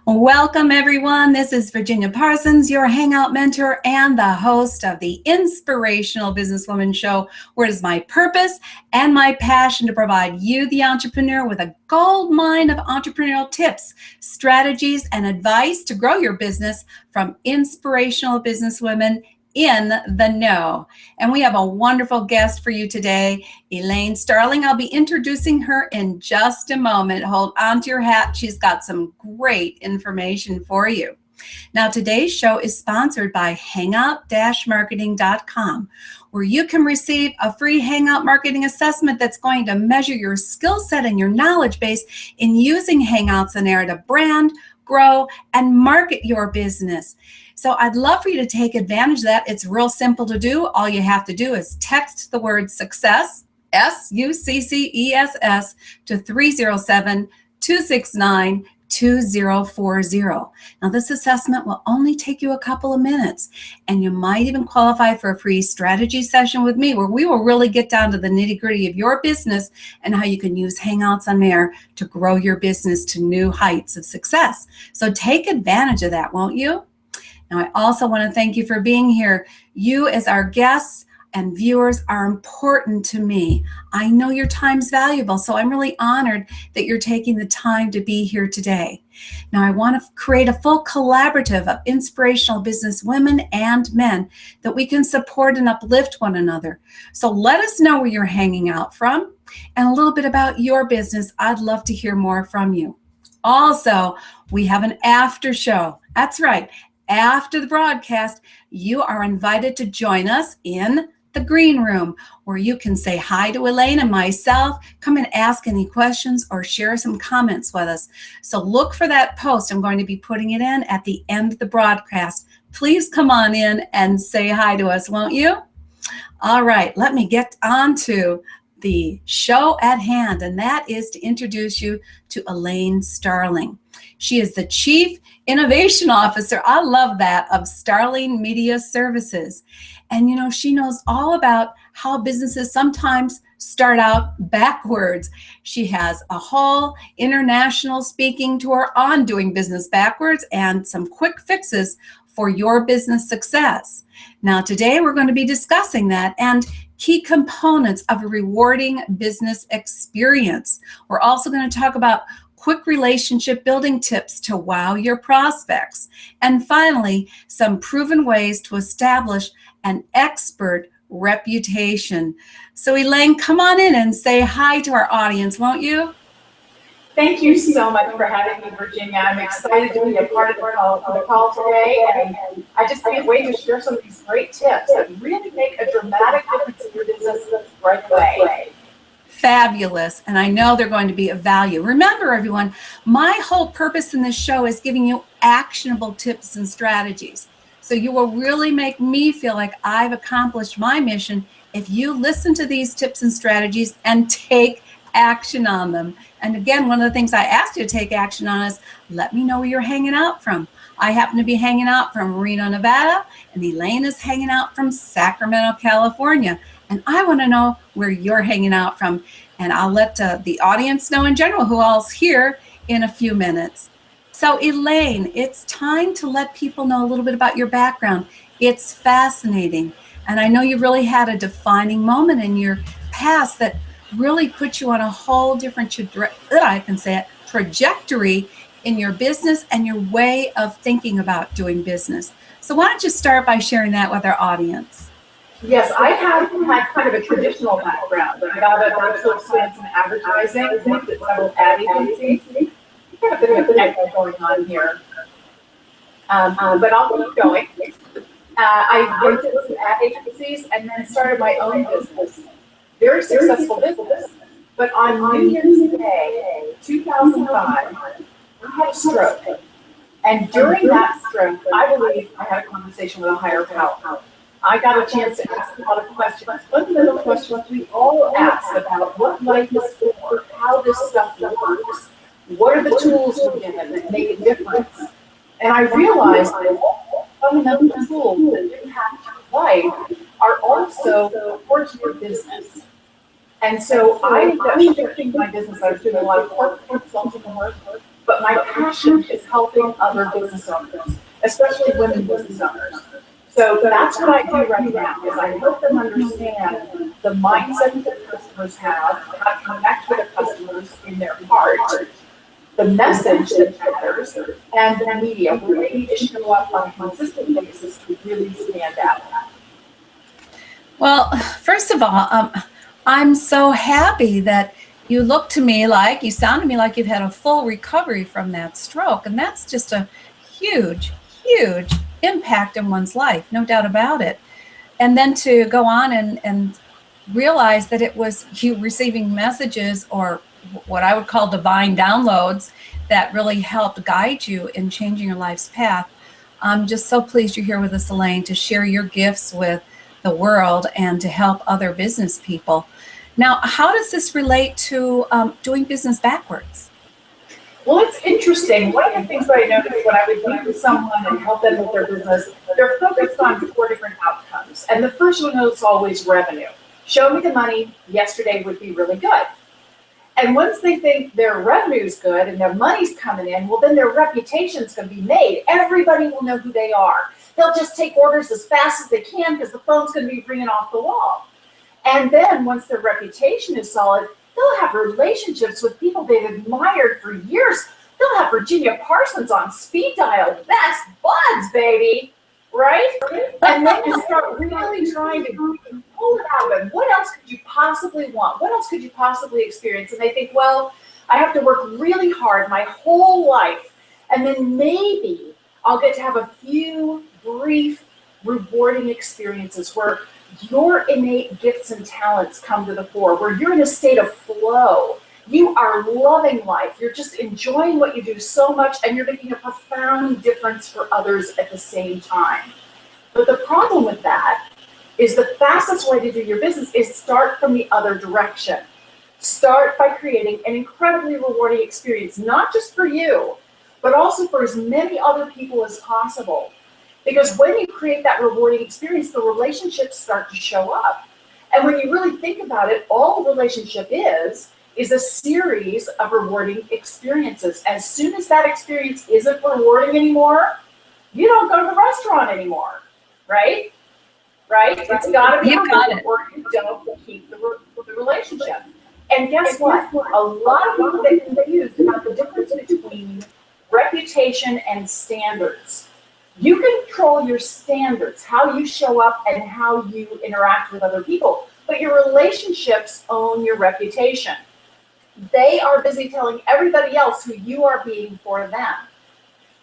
Welcome, everyone. This is Virginia Parsons, your Hangout mentor and the host of the Inspirational Businesswoman Show, where it is my purpose and my passion to provide you, the entrepreneur, with a gold mine of entrepreneurial tips, strategies, and advice to grow your business from inspirational businesswomen in the know. And we have a wonderful guest for you today, Elaine Starling. I'll be introducing her in just a moment. Hold on to your hat. She's got some great information for you. Now, today's show is sponsored by hangout-marketing.com, where you can receive a free Hangout marketing assessment that's going to measure your skill set and your knowledge base in using Hangouts and Air to brand, grow, and market your business. So I'd love for you to take advantage of that. It's real simple to do. All you have to do is text the word success, SUCCESS, to 307-269-2040. Now, this assessment will only take you a couple of minutes, and you might even qualify for a free strategy session with me, where we will really get down to the nitty-gritty of your business and how you can use Hangouts on Air to grow your business to new heights of success. So take advantage of that, won't you? Now, I also want to thank you for being here. You, as our guests and viewers, are important to me. I know your time's valuable, so I'm really honored that you're taking the time to be here today. Now, I want to create a full collaborative of inspirational business women and men that we can support and uplift one another. So let us know where you're hanging out from and a little bit about your business. I'd love to hear more from you. Also, we have an after show. That's right. After the broadcast, you are invited to join us in the green room, where you can say hi to Elaine and myself, come and ask any questions, or share some comments with us. So look for that post. I'm going to be putting it in at the end of the broadcast. Please come on in and say hi to us, won't you? All right, let me get on to the show at hand, and that is to introduce you to Elaine Starling. She is the Chief Innovation Officer, I love that, of Starling Media Services. And you know, she knows all about how businesses sometimes start out backwards. She has a whole international speaking tour on doing business backwards and some quick fixes for your business success. Now, today we're going to be discussing that and key components of a rewarding business experience. We're also going to talk about quick relationship building tips to wow your prospects. And finally, some proven ways to establish an expert reputation. So Elaine, come on in and say hi to our audience, won't you? Thank you so much for having me, Virginia. I'm excited to be a part of the call today, and I just can't wait to share some of these great tips that really make a dramatic difference in your business right away. Fabulous, and I know they're going to be of value. Remember, everyone, my whole purpose in this show is giving you actionable tips and strategies. So you will really make me feel like I've accomplished my mission if you listen to these tips and strategies and take action on them. And again, one of the things I asked you to take action on is let me know where you're hanging out from. I happen to be hanging out from Reno, Nevada, and Elaine is hanging out from Sacramento, California. And I want to know where you're hanging out from. And I'll let the audience know in general who all's here in a few minutes. So Elaine, it's time to let people know a little bit about your background. It's fascinating. And I know you really had a defining moment in your past that really put you on a whole different trajectory in your business and your way of thinking about doing business. So why don't you start by sharing that with our audience? Yes, I have had kind of a traditional background. I got a Bachelor of Science in Advertising, worked at several ad agencies. Got a bit of a echo going on here, but I'll keep going. I worked at some ad agencies and then started my own business. Very successful business. But on New Year's Day, 2005, I had a stroke. And during that stroke, I believe I had a conversation with a higher power. I got a chance to ask a lot of questions, fundamental questions we all ask about what life is for, how this stuff works, what are the tools we're given that make a difference. And I realized that all fundamental tools that impact your life are also core to your business. And so I ended up shifting my business. I was doing a lot of corporate consulting work, but my passion is helping other business owners, especially women business owners. So that's what I do right now, is I help them understand the mindset that customers have, how to connect with the customers in their heart, the message that matters, and the media, where they need to show up on a consistent basis to really stand out. Well, first of all, I'm so happy that you look to me like, you sound to me like you've had a full recovery from that stroke. And that's just a huge, huge impact in one's life, no doubt about it. And then to go on and realize that it was you receiving messages, or what I would call divine downloads, that really helped guide you in changing your life's path. I'm just so pleased you're here with us, Elaine, to share your gifts with the world and to help other business people. Now, how does this relate to doing business backwards? Well, it's interesting. One of the things that I noticed when I would meet with someone and help them with their business, they're focused on 4 different outcomes. And the first one is always revenue. Show me the money, yesterday would be really good. And once they think their revenue's good and their money's coming in, well, then their reputation's going to be made. Everybody will know who they are. They'll just take orders as fast as they can because the phone's going to be ringing off the wall. And then once their reputation is solid, they'll have relationships with people they've admired for years. They'll have Virginia Parsons on speed dial. Best buds, baby. Right? And then you start really trying to pull it out of them. What else could you possibly want? What else could you possibly experience? And they think, well, I have to work really hard my whole life, and then maybe I'll get to have a few brief, rewarding experiences where your innate gifts and talents come to the fore, where you're in a state of flow. You are loving life. You're just enjoying what you do so much, and you're making a profound difference for others at the same time. But the problem with that is the fastest way to do your business is start from the other direction. Start by creating an incredibly rewarding experience, not just for you, but also for as many other people as possible. Because when you create that rewarding experience, the relationships start to show up. And when you really think about it, all the relationship is a series of rewarding experiences. As soon as that experience isn't rewarding anymore, you don't go to the restaurant anymore, right? Right? It's got to be rewarding, or you don't keep the relationship. And guess what? A lot of people get confused about the difference between reputation and standards. You control your standards, how you show up and how you interact with other people, but your relationships own your reputation. They are busy telling everybody else who you are being for them.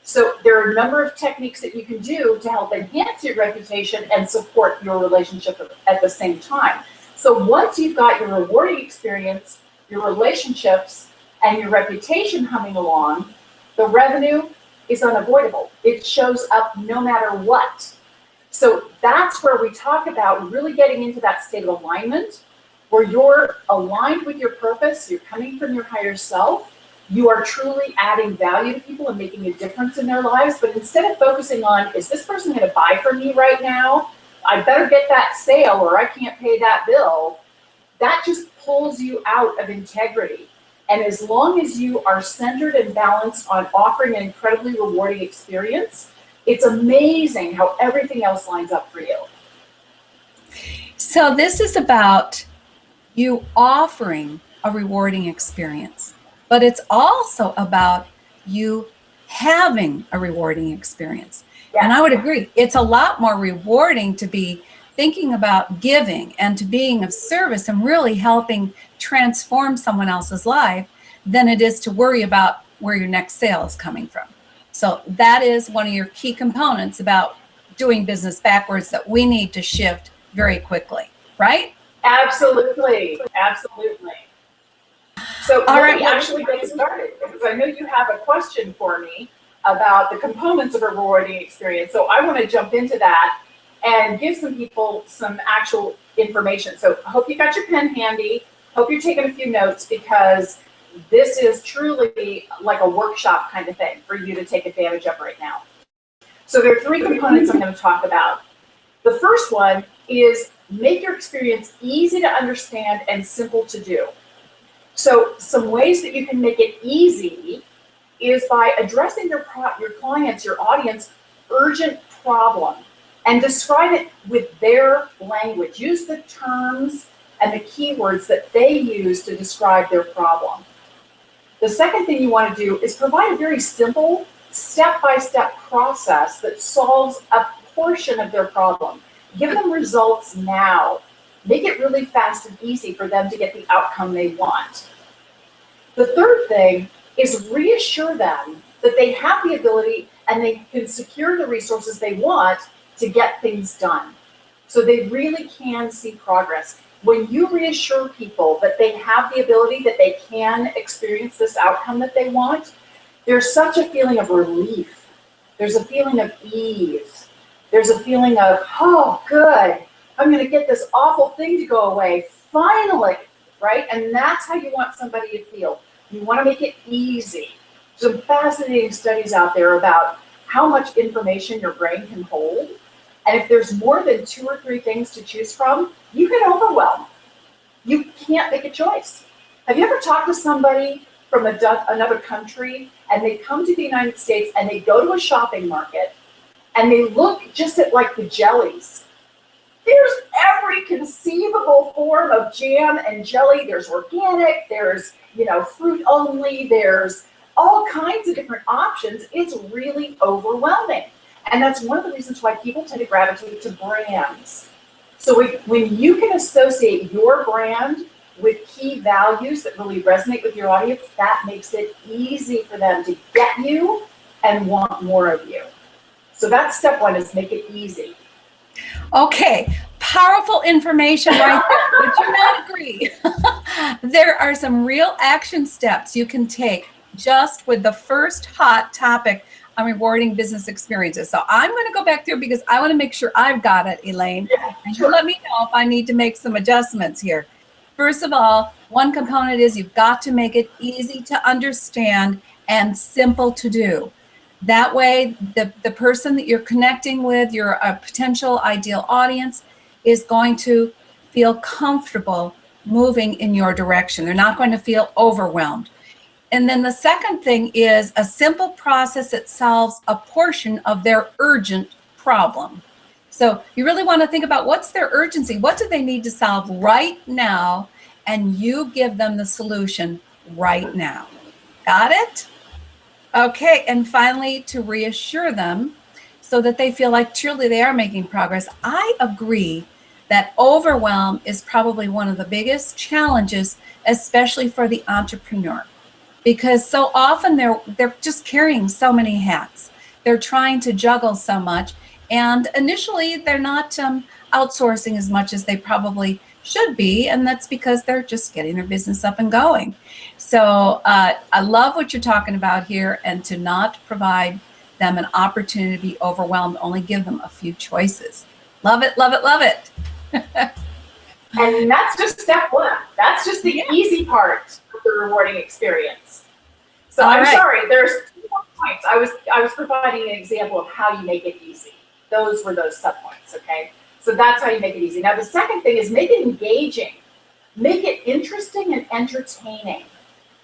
So there are a number of techniques that you can do to help enhance your reputation and support your relationship at the same time. So once you've got your rewarding experience, your relationships, and your reputation humming along, the revenue is unavoidable. It shows up no matter what. So that's where we talk about really getting into that state of alignment, where you're aligned with your purpose, you're coming from your higher self, you are truly adding value to people and making a difference in their lives. But instead of focusing on, is this person going to buy from me right now? I better get that sale or I can't pay that bill. That just pulls you out of integrity. And as long as you are centered and balanced on offering an incredibly rewarding experience, it's amazing how everything else lines up for you. So this is about you offering a rewarding experience, but it's also about you having a rewarding experience. Yes. And I would agree, it's a lot more rewarding to be thinking about giving and to being of service and really helping transform someone else's life than it is to worry about where your next sale is coming from. So that is one of your key components about doing business backwards that we need to shift very quickly, right? Absolutely, absolutely. So All let right. me actually get started, because I know you have a question for me about the components of a rewarding experience. So I want to jump into that and give some people some actual information. So I hope you got your pen handy. Hope you're taking a few notes, because this is truly like a workshop kind of thing for you to take advantage of right now. So there are three components I'm going to talk about. The first one is make your experience easy to understand and simple to do. So some ways that you can make it easy is by addressing your clients, your audience, urgent problem, and describe it with their language. Use the terms and the keywords that they use to describe their problem. The second thing you want to do is provide a very simple, step-by-step process that solves a portion of their problem. Give them results now. Make it really fast and easy for them to get the outcome they want. The third thing is reassure them that they have the ability and they can secure the resources they want to get things done. So they really can see progress. When you reassure people that they have the ability, that they can experience this outcome that they want, there's such a feeling of relief. There's a feeling of ease. There's a feeling of, oh, good, I'm going to get this awful thing to go away, finally, right? And that's how you want somebody to feel. You want to make it easy. Some fascinating studies out there about how much information your brain can hold. And if there's more than 2 or 3 things to choose from, you get overwhelmed. You can't make a choice. Have you ever talked to somebody from another country and they come to the United States and they go to a shopping market and they look just at like the jellies? There's every conceivable form of jam and jelly. There's organic, there's, fruit only, there's all kinds of different options. It's really overwhelming. And that's one of the reasons why people tend to gravitate to brands. So when you can associate your brand with key values that really resonate with your audience, that makes it easy for them to get you and want more of you. So that's step 1, is make it easy. Okay, powerful information right there. Would you not agree? There are some real action steps you can take just with the first hot topic on rewarding business experiences. So I'm going to go back through because I want to make sure I've got it, Elaine. Yeah, and sure. you let me know if I need to make some adjustments here. First of all, one component is you've got to make it easy to understand and simple to do. That way, the person that you're connecting with, your potential ideal audience, is going to feel comfortable moving in your direction. They're not going to feel overwhelmed. And then the second thing is a simple process that solves a portion of their urgent problem. So you really want to think about what's their urgency? What do they need to solve right now? And you give them the solution right now. Got it? Okay, and finally, to reassure them so that they feel like truly they are making progress. I agree that overwhelm is probably one of the biggest challenges, especially for the entrepreneur, because so often they're just carrying so many hats. They're trying to juggle so much, and initially they're not outsourcing as much as they probably should be, and that's because they're just getting their business up and going. So I love what you're talking about here, and to not provide them an opportunity to be overwhelmed, only give them a few choices. Love it, love it, love it. And that's just step 1. That's just the easy part of the rewarding experience. So I'm sorry, there's 2 more points. I was providing an example of how you make it easy. Those were those subpoints, okay? So that's how you make it easy. Now the second thing is make it engaging. Make it interesting and entertaining.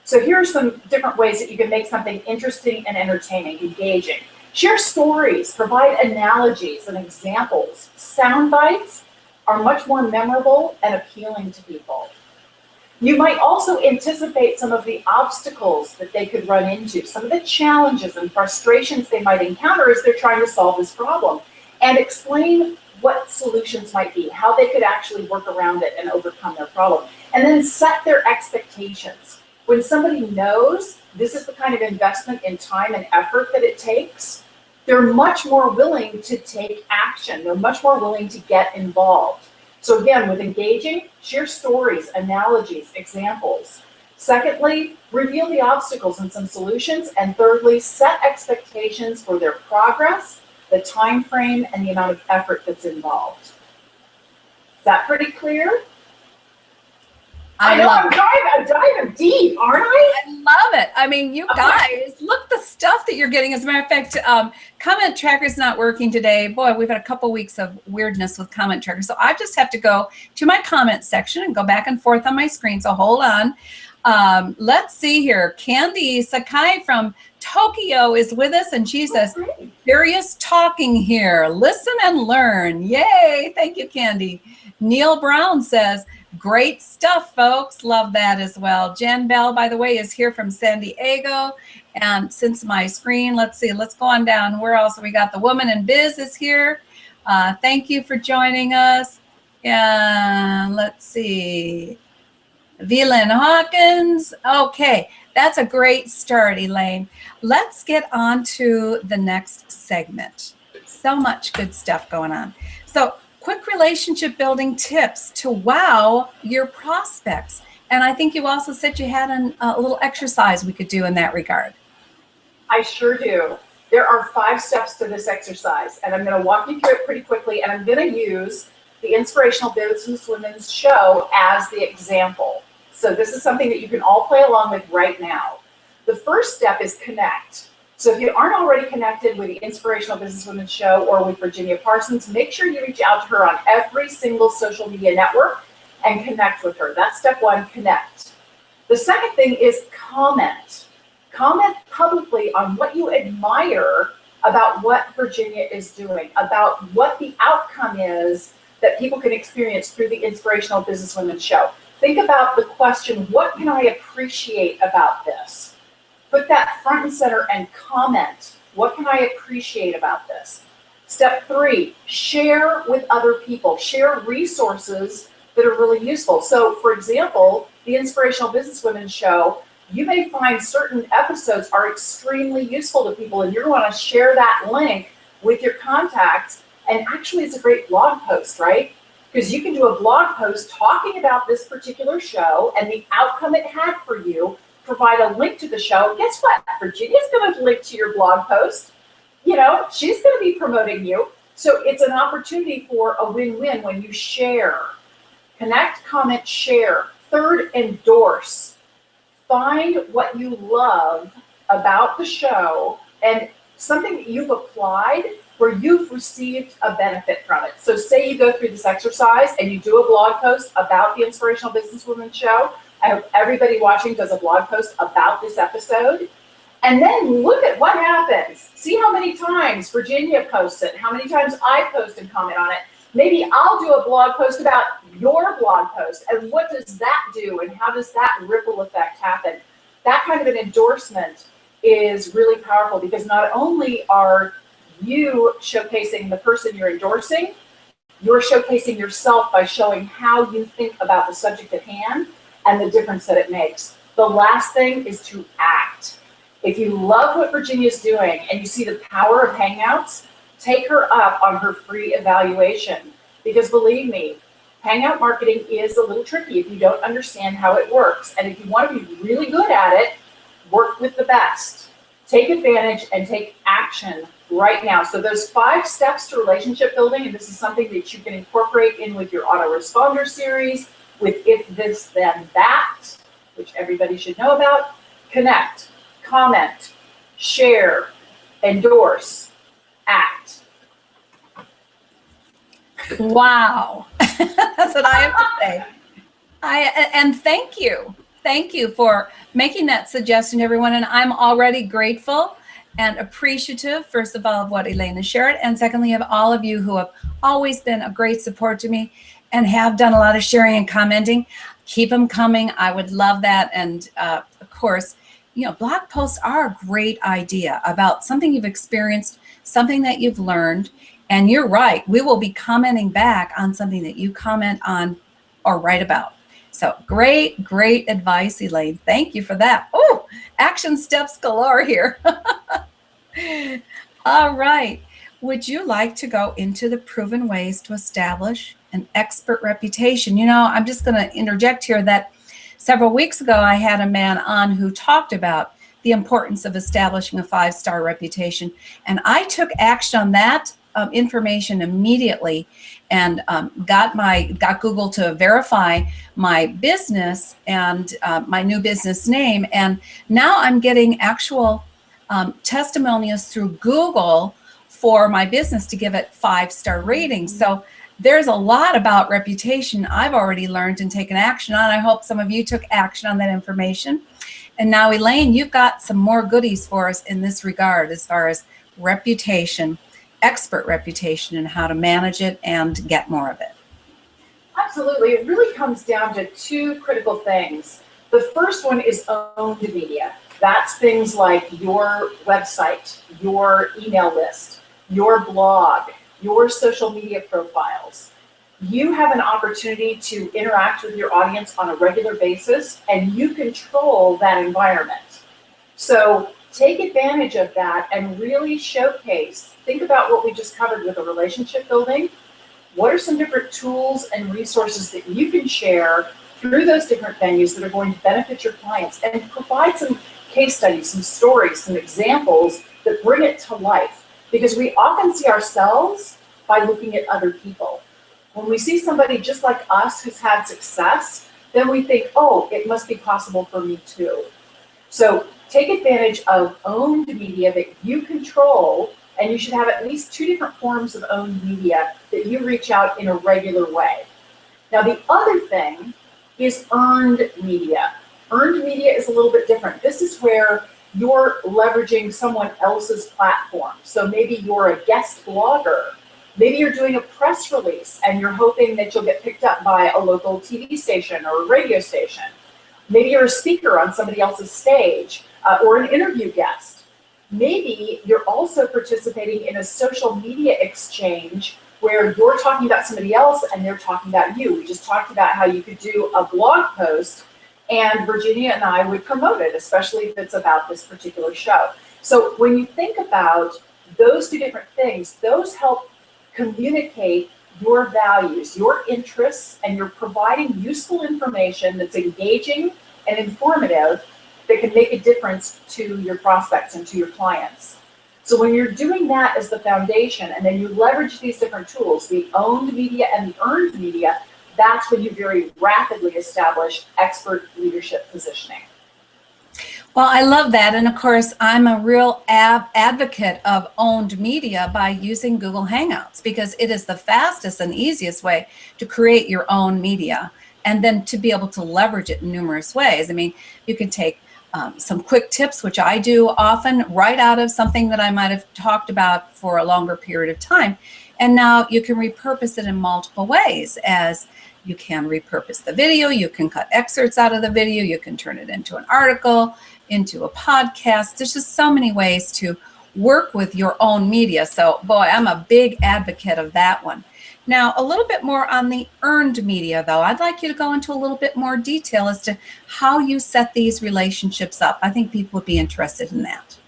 So here are some different ways that you can make something interesting and entertaining, engaging. Share stories, provide analogies and examples. Sound bites are much more memorable and appealing to people. You might also anticipate some of the obstacles that they could run into, some of the challenges and frustrations they might encounter as they're trying to solve this problem, and explain what solutions might be, how they could actually work around it and overcome their problem. And then set their expectations. When somebody knows this is the kind of investment in time and effort that it takes, they're much more willing to take action. They're much more willing to get involved. So again, with engaging, share stories, analogies, examples. Secondly, reveal the obstacles and some solutions. And thirdly, set expectations for their progress, the time frame, and the amount of effort that's involved. Is that pretty clear? I know I'm diving deep, aren't I? I love it. I mean, you guys, look the stuff that you're getting. As a matter of fact, comment tracker's not working today. Boy, we've had a couple weeks of weirdness with comment tracker. So I just have to go to my comment section and go back and forth on my screen. So hold on. Let's see here. Candy Sakai from Tokyo is with us, and she says, curious talking here. Listen and learn. Yay. Thank you, Candy. Neil Brown says, great stuff, folks. Love that as well. Jen Bell, by the way, is here from San Diego. And since my screen, let's see, let's go on down. Where else? We got the Woman in Biz is here. Thank you for joining us. And let's see. Velin Hawkins. Okay, that's a great start, Elaine. Let's get on to the next segment. So much good stuff going on. So, quick relationship building tips to wow your prospects. And I think you also said you had a little exercise we could do in that regard. I sure do. There are 5 steps to this exercise, and I'm going to walk you through it pretty quickly, and I'm going to use the Inspirational Businesswomen's Show as the example. So this is something that you can all play along with right now. The first step is connect. So if you aren't already connected with the Inspirational Businesswomen's Show or with Virginia Parsons, make sure you reach out to her on every single social media network and connect with her. That's step 1, connect. The second thing is comment. Comment publicly on what you admire about what Virginia is doing, about what the outcome is that people can experience through the Inspirational Businesswomen's Show. Think about the question, what can I appreciate about this? Put that front and center and comment. What can I appreciate about this? Step 3, share with other people. Share resources that are really useful. So, for example, the Inspirational Businesswomen's Show, you may find certain episodes are extremely useful to people, and you're going to want to share that link with your contacts. And actually, it's a great blog post, right? Because you can do a blog post talking about this particular show and the outcome it had for you. Provide a link to the show. Guess what? Virginia's going to link to your blog post. You know, she's going to be promoting you. So it's an opportunity for a win-win when you share. Connect, comment, share. Third, endorse. Find what you love about the show and something that you've applied where you've received a benefit from it. So say you go through this exercise and you do a blog post about the Inspirational Businesswomen's Show. I hope everybody watching does a blog post about this episode. And then look at what happens. See how many times Virginia posts it, how many times I post and comment on it. Maybe I'll do a blog post about your blog post, and what does that do, and how does that ripple effect happen? That kind of an endorsement is really powerful, because not only are you showcasing the person you're endorsing, you're showcasing yourself by showing how you think about the subject at hand and the difference that it makes. The last thing is to act. If you love what Virginia's doing and you see the power of Hangouts, take her up on her free evaluation. Because believe me, Hangout marketing is a little tricky if you don't understand how it works. And if you want to be really good at it, work with the best. Take advantage and take action right now. So those 5 steps to relationship building, and this is something that you can incorporate in with your autoresponder series, with if this, then that, which everybody should know about. Connect, comment, share, endorse, act. Wow. That's what I have to say. And thank you. Thank you for making that suggestion, everyone. And I'm already grateful and appreciative, first of all, of what Elaine has shared, and secondly, of all of you who have always been a great support to me and have done a lot of sharing and commenting. Keep them coming. I would love that. And of course, you know, blog posts are a great idea about something you've experienced, something that you've learned. And you're right, we will be commenting back on something that you comment on or write about. So great, great advice, Elaine. Thank you for that. Oh, action steps galore here. All right. Would you like to go into the proven ways to establish an expert reputation? I'm just going to interject here that several weeks ago I had a man on who talked about the importance of establishing a 5-star reputation. And I took action on that information immediately and got Google to verify my business and my new business name. And now I'm getting actual testimonials through Google for my business to give it 5-star ratings. So there's a lot about reputation I've already learned and taken action on. I hope some of you took action on that information. And now, Elaine, you've got some more goodies for us in this regard as far as reputation, expert reputation, and how to manage it and get more of it. Absolutely. It really comes down to two critical things. The first one is owned media. That's things like your website, your email list, your blog, your social media profiles. You have an opportunity to interact with your audience on a regular basis, and you control that environment. So take advantage of that and really showcase. Think about what we just covered with the relationship building. What are some different tools and resources that you can share through those different venues that are going to benefit your clients, and provide some case studies, some stories, some examples that bring it to life? Because we often see ourselves by looking at other people. When we see somebody just like us who's had success, then we think, oh, it must be possible for me too. So take advantage of owned media that you control, and you should have at least 2 different forms of owned media that you reach out in a regular way. Now, the other thing is earned media. Earned media is a little bit different. This is where you're leveraging someone else's platform. So maybe you're a guest blogger. Maybe you're doing a press release and you're hoping that you'll get picked up by a local TV station or a radio station. Maybe you're a speaker on somebody else's stage or an interview guest. Maybe you're also participating in a social media exchange where you're talking about somebody else and they're talking about you. We just talked about how you could do a blog post and Virginia and I would promote it, especially if it's about this particular show. So when you think about those 2 different things, those help communicate your values, your interests, and you're providing useful information that's engaging and informative that can make a difference to your prospects and to your clients. So when you're doing that as the foundation, and then you leverage these different tools, the owned media and the earned media, that's when you very rapidly establish expert leadership positioning. Well, I love that. And of course, I'm a real advocate of owned media by using Google Hangouts, because it is the fastest and easiest way to create your own media and then to be able to leverage it in numerous ways. I mean, you can take some quick tips, which I do often, right out of something that I might have talked about for a longer period of time. And now you can repurpose it in multiple ways, as you can repurpose the video, you can cut excerpts out of the video, you can turn it into an article, into a podcast. There's just so many ways to work with your own media. So boy, I'm a big advocate of that one. Now, a little bit more on the earned media, though. I'd like you to go into a little bit more detail as to how you set these relationships up. I think people would be interested in that.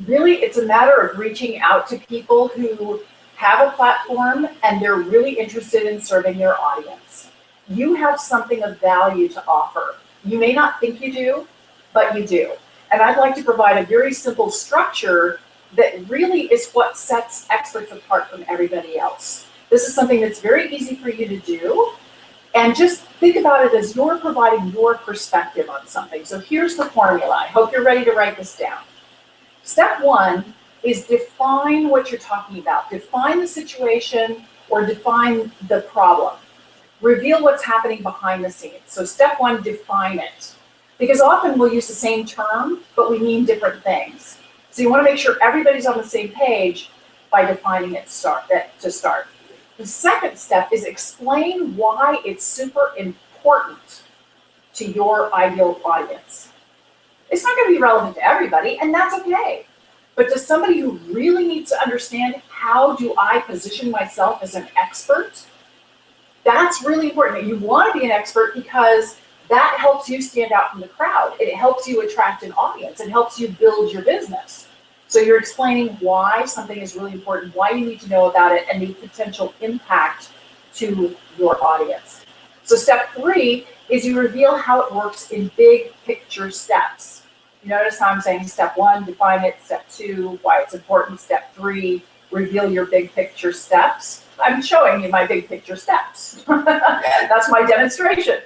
Really, it's a matter of reaching out to people who have a platform and they're really interested in serving their audience. You have something of value to offer. You may not think you do, but you do. And I'd like to provide a very simple structure that really is what sets experts apart from everybody else. This is something that's very easy for you to do. And just think about it as you're providing your perspective on something. So here's the formula. I hope you're ready to write this down. Step 1 is define what you're talking about. Define the situation or define the problem. Reveal what's happening behind the scenes. So step 1, define it. Because often we'll use the same term, but we mean different things. So you want to make sure everybody's on the same page by defining it to start. The second step is explain why it's super important to your ideal audience. It's not going to be relevant to everybody, and that's okay. But to somebody who really needs to understand, how do I position myself as an expert? That's really important. You want to be an expert because that helps you stand out from the crowd. It helps you attract an audience. It helps you build your business. So you're explaining why something is really important, why you need to know about it, and the potential impact to your audience. So step 3 is you reveal how it works in big picture steps. You notice how I'm saying step 1, define it, step 2, why it's important, step 3, reveal your big picture steps. I'm showing you my big picture steps. That's my demonstration.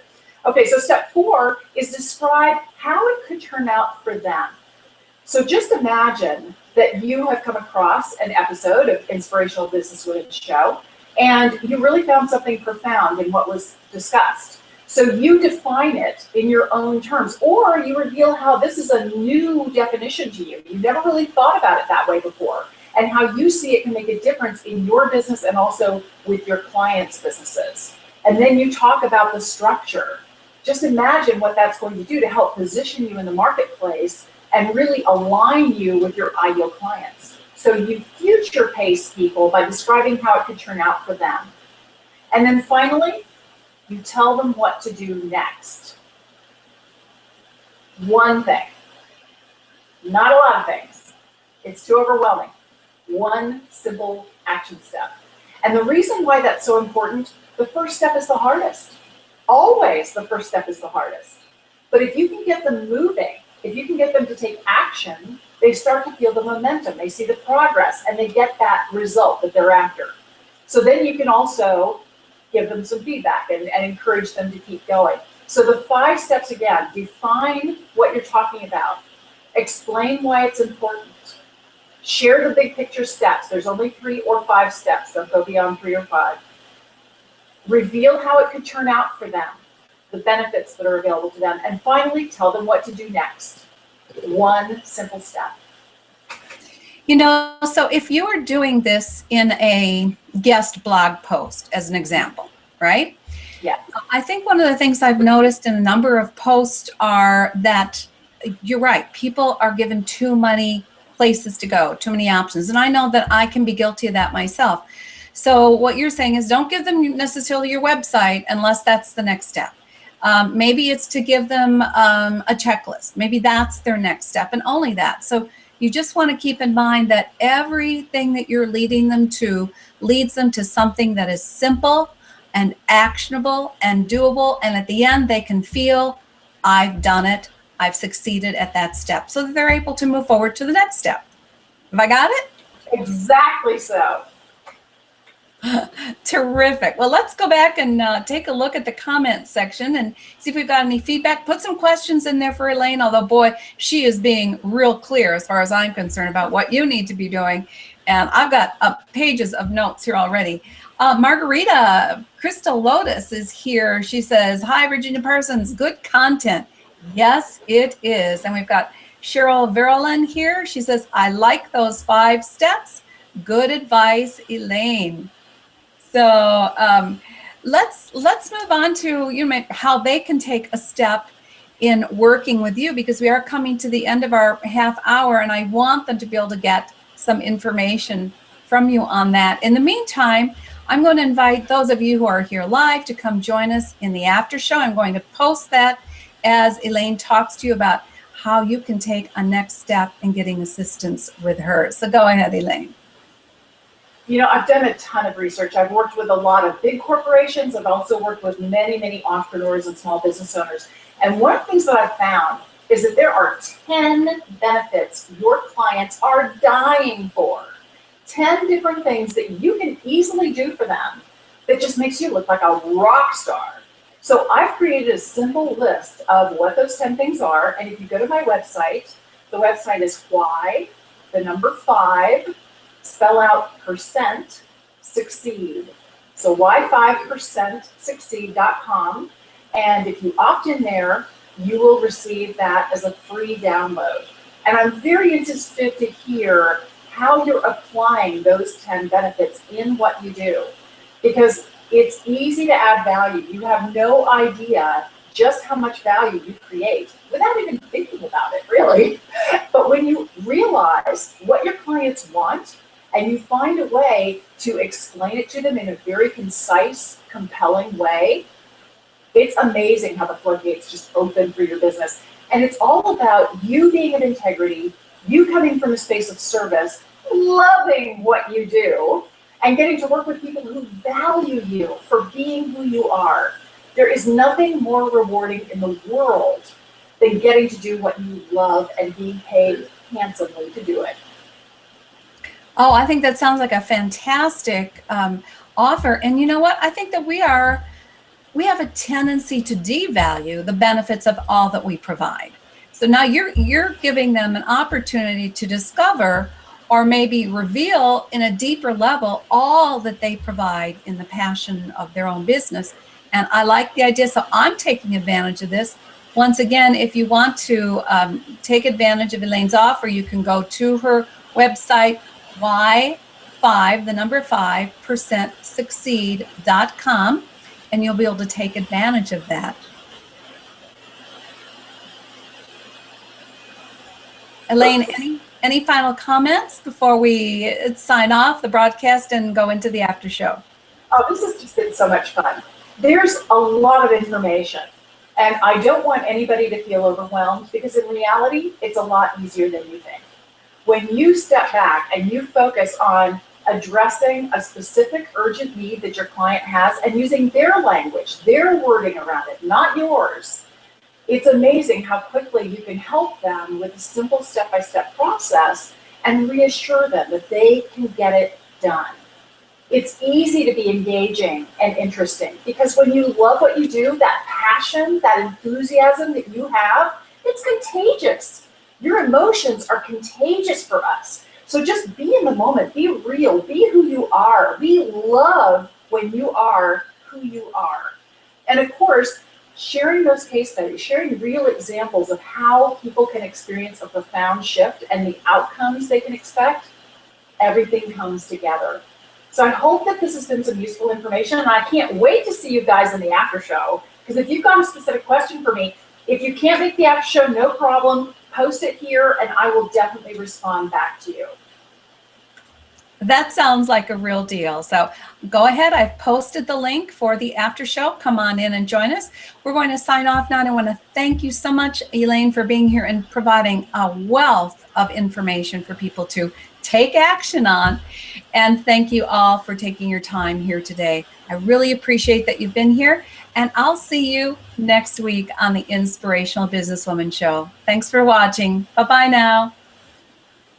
Okay, so step 4 is describe how it could turn out for them. So just imagine that you have come across an episode of Inspirational Business Women Show, and you really found something profound in what was discussed. So you define it in your own terms, or you reveal how this is a new definition to you. You never really thought about it that way before, and how you see it can make a difference in your business and also with your clients' businesses. And then you talk about the structure. Just imagine what that's going to do to help position you in the marketplace and really align you with your ideal clients. So you future pace people by describing how it could turn out for them. And then finally, you tell them what to do next. One thing, not a lot of things. It's too overwhelming. One simple action step. And the reason why that's so important, the first step is the hardest. Always the first step is the hardest. But if you can get them moving, if you can get them to take action, they start to feel the momentum, they see the progress, and they get that result that they're after. So then you can also give them some feedback and encourage them to keep going. So the 5 steps again: define what you're talking about, explain why it's important, share the big picture steps. There's only 3 or 5 steps, don't go beyond 3 or 5. Reveal how it could turn out for them, the benefits that are available to them, and finally tell them what to do next. One simple step. You know, so if you are doing this in a guest blog post, as an example, right? Yes. I think one of the things I've noticed in a number of posts are that, you're right, people are given too many places to go, too many options. And I know that I can be guilty of that myself. So what you're saying is don't give them necessarily your website unless that's the next step. Maybe it's to give them a checklist. Maybe that's their next step, and only that. So you just want to keep in mind that everything that you're leading them to leads them to something that is simple and actionable and doable. And at the end, they can feel, I've done it. I've succeeded at that step, so that they're able to move forward to the next step. Have I got it? Exactly so. Terrific. Well, let's go back and take a look at the comments section and see if we've got any feedback. Put some questions in there for Elaine, although, boy, she is being real clear as far as I'm concerned about what you need to be doing. And I've got pages of notes here already. Margarita Crystal Lotus is here. She says, hi, Virginia Parsons, good content. Yes, it is. And we've got Cheryl Verlin here. She says, I like those 5 steps. Good advice, Elaine. So let's move on to how they can take a step in working with you, because we are coming to the end of our half hour, and I want them to be able to get some information from you on that. In the meantime, I'm going to invite those of you who are here live to come join us in the after show. I'm going to post that as Elaine talks to you about how you can take a next step in getting assistance with her. So go ahead, Elaine. You know, I've done a ton of research. I've worked with a lot of big corporations. I've also worked with many, many entrepreneurs and small business owners. And one of the things that I've found is that there are 10 benefits your clients are dying for. 10 different things that you can easily do for them that just makes you look like a rock star. So I've created a simple list of what those 10 things are. And if you go to my website, the website is why, the number 5, spell out percent succeed. So why5percentsucceed.com. And if you opt in there, you will receive that as a free download. And I'm very interested to hear how you're applying those 10 benefits in what you do, because it's easy to add value. You have no idea just how much value you create without even thinking about it, really. But when you realize what your clients want and you find a way to explain it to them in a very concise, compelling way, it's amazing how the floodgates just open for your business. And it's all about you being of integrity, You coming from a space of service, loving what you do, and getting to work with people who value you for being who you are. There is nothing more rewarding in the world than getting to do what you love and being paid handsomely to do it. Oh, I think that sounds like a fantastic offer. And you know what? I think that we have a tendency to devalue the benefits of all that we provide. So now you're giving them an opportunity to discover or maybe reveal in a deeper level all that they provide in the passion of their own business. And I like the idea. So I'm taking advantage of this. Once again, if you want to take advantage of Elaine's offer, you can go to her website, y5, the number 5% succeed.com, and you'll be able to take advantage of that. Elaine, any final comments before we sign off the broadcast and go into the after show? Oh, this has just been so much fun. There's a lot of information, and I don't want anybody to feel overwhelmed, because in reality, it's a lot easier than you think. When you step back and you focus on addressing a specific urgent need that your client has and using their language, their wording around it, not yours, it's amazing how quickly you can help them with a simple step-by-step process and reassure them that they can get it done. It's easy to be engaging and interesting, because when you love what you do, that passion, that enthusiasm that you have, it's contagious. Your emotions are contagious for us. So just be in the moment, be real, be who you are. We love when you are who you are. And of course, sharing those case studies, sharing real examples of how people can experience a profound shift and the outcomes they can expect, everything comes together. So I hope that this has been some useful information, and I can't wait to see you guys in the after show, because if you've got a specific question for me, if you can't make the after show, no problem, post it here and I will definitely respond back to you. That sounds like a real deal. So go ahead. I've posted the link for the after show. Come on in and join us. We're going to sign off now. And I want to thank you so much, Elaine, for being here and providing a wealth of information for people to take action on. And thank you all for taking your time here today. I really appreciate that you've been here. And I'll see you next week on the Inspirational Businesswoman Show. Thanks for watching. Bye-bye now.